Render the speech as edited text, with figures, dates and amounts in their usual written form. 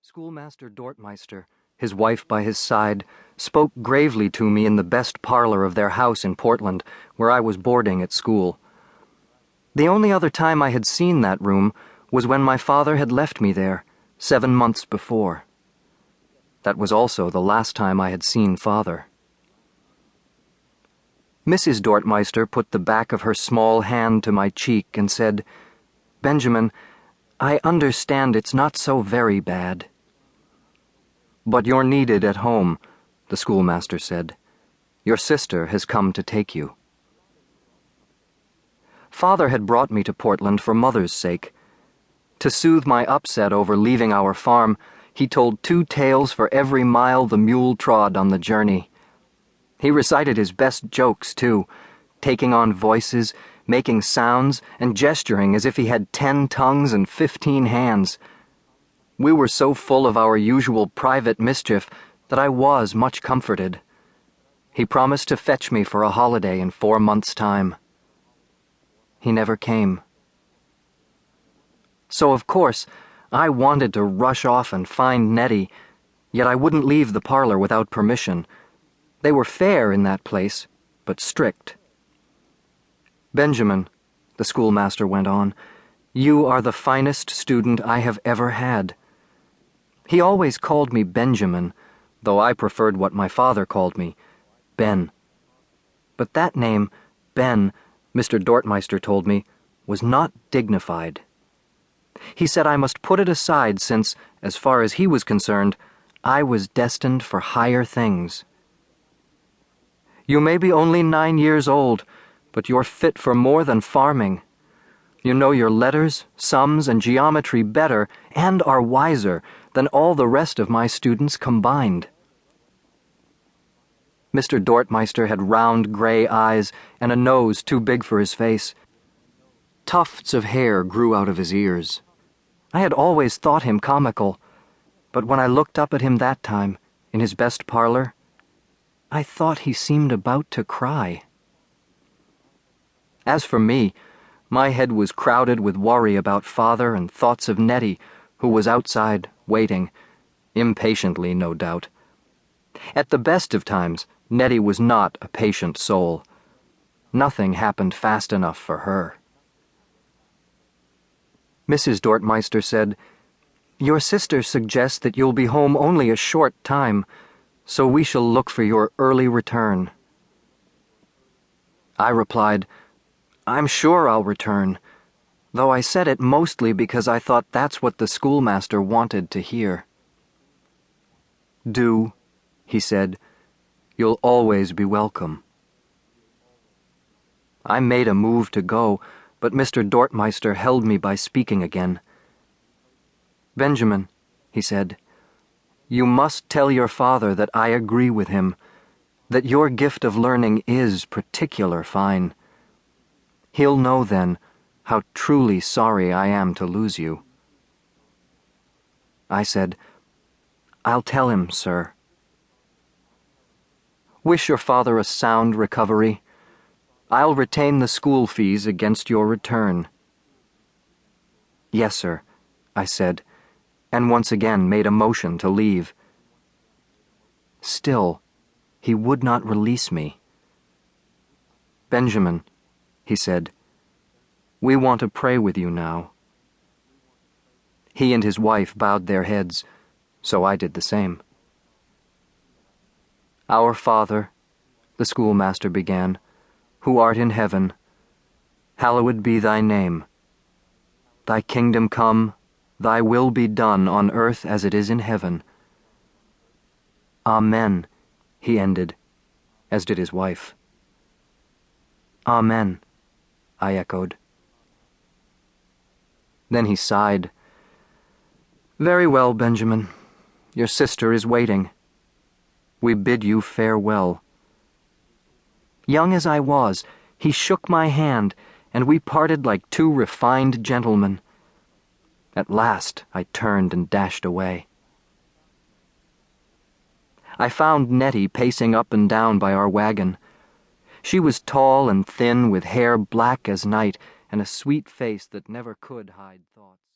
Schoolmaster Dortmeister, his wife by his side, spoke gravely to me in the best parlor of their house in Portland, where I was boarding at school. The only other time I had seen that room was when my father had left me there, 7 months before. That was also the last time I had seen Father. Mrs. Dortmeister put the back of her small hand to my cheek and said, "Benjamin, I understand it's not so very bad." "But you're needed at home," the schoolmaster said. "Your sister has come to take you." Father had brought me to Portland for Mother's sake. To soothe my upset over leaving our farm, he told 2 tales for every mile the mule trod on the journey. He recited his best jokes, too, taking on voices, making sounds, and gesturing as if he had 10 tongues and 15 hands. We were so full of our usual private mischief that I was much comforted. He promised to fetch me for a holiday in 4 months' time. He never came. So, of course, I wanted to rush off and find Nettie, yet I wouldn't leave the parlor without permission. They were fair in that place, but strict. "Benjamin," the schoolmaster went on, "you are the finest student I have ever had." He always called me Benjamin, though I preferred what my father called me, Ben. But that name, Ben, Mr. Dortmeister told me, was not dignified. He said I must put it aside since, as far as he was concerned, I was destined for higher things. "You may be only 9 years old, but you're fit for more than farming. You know your letters, sums, and geometry better, and are wiser, than all the rest of my students combined." Mr. Dortmeister had round gray eyes and a nose too big for his face. Tufts of hair grew out of his ears. I had always thought him comical, but when I looked up at him that time, in his best parlor, I thought he seemed about to cry. As for me, my head was crowded with worry about Father and thoughts of Nettie, who was outside, waiting, impatiently, no doubt. At the best of times, Nettie was not a patient soul. Nothing happened fast enough for her. Mrs. Dortmeister said, "Your sister suggests that you'll be home only a short time, so we shall look for your early return." I replied, "I'm sure I'll return," though I said it mostly because I thought that's what the schoolmaster wanted to hear. "Do," he said. "You'll always be welcome." I made a move to go, but Mr. Dortmeister held me by speaking again. "Benjamin," he said, "you must tell your father that I agree with him, that your gift of learning is particular fine. He'll know then how truly sorry I am to lose you." I said, "I'll tell him, sir." "Wish your father a sound recovery. I'll retain the school fees against your return." "Yes, sir," I said, and once again made a motion to leave. Still, he would not release me. "Benjamin," he said, "we want to pray with you now." He and his wife bowed their heads, so I did the same. "Our Father," the schoolmaster began, "who art in heaven, hallowed be thy name. Thy kingdom come, thy will be done on earth as it is in heaven." "Amen," he ended, as did his wife. "Amen," I echoed. Then he sighed. "Very well, Benjamin. Your sister is waiting. We bid you farewell." Young as I was, he shook my hand, and we parted like 2 refined gentlemen. At last I turned and dashed away. I found Nettie pacing up and down by our wagon. She was tall and thin, with hair black as night, and a sweet face that never could hide thoughts.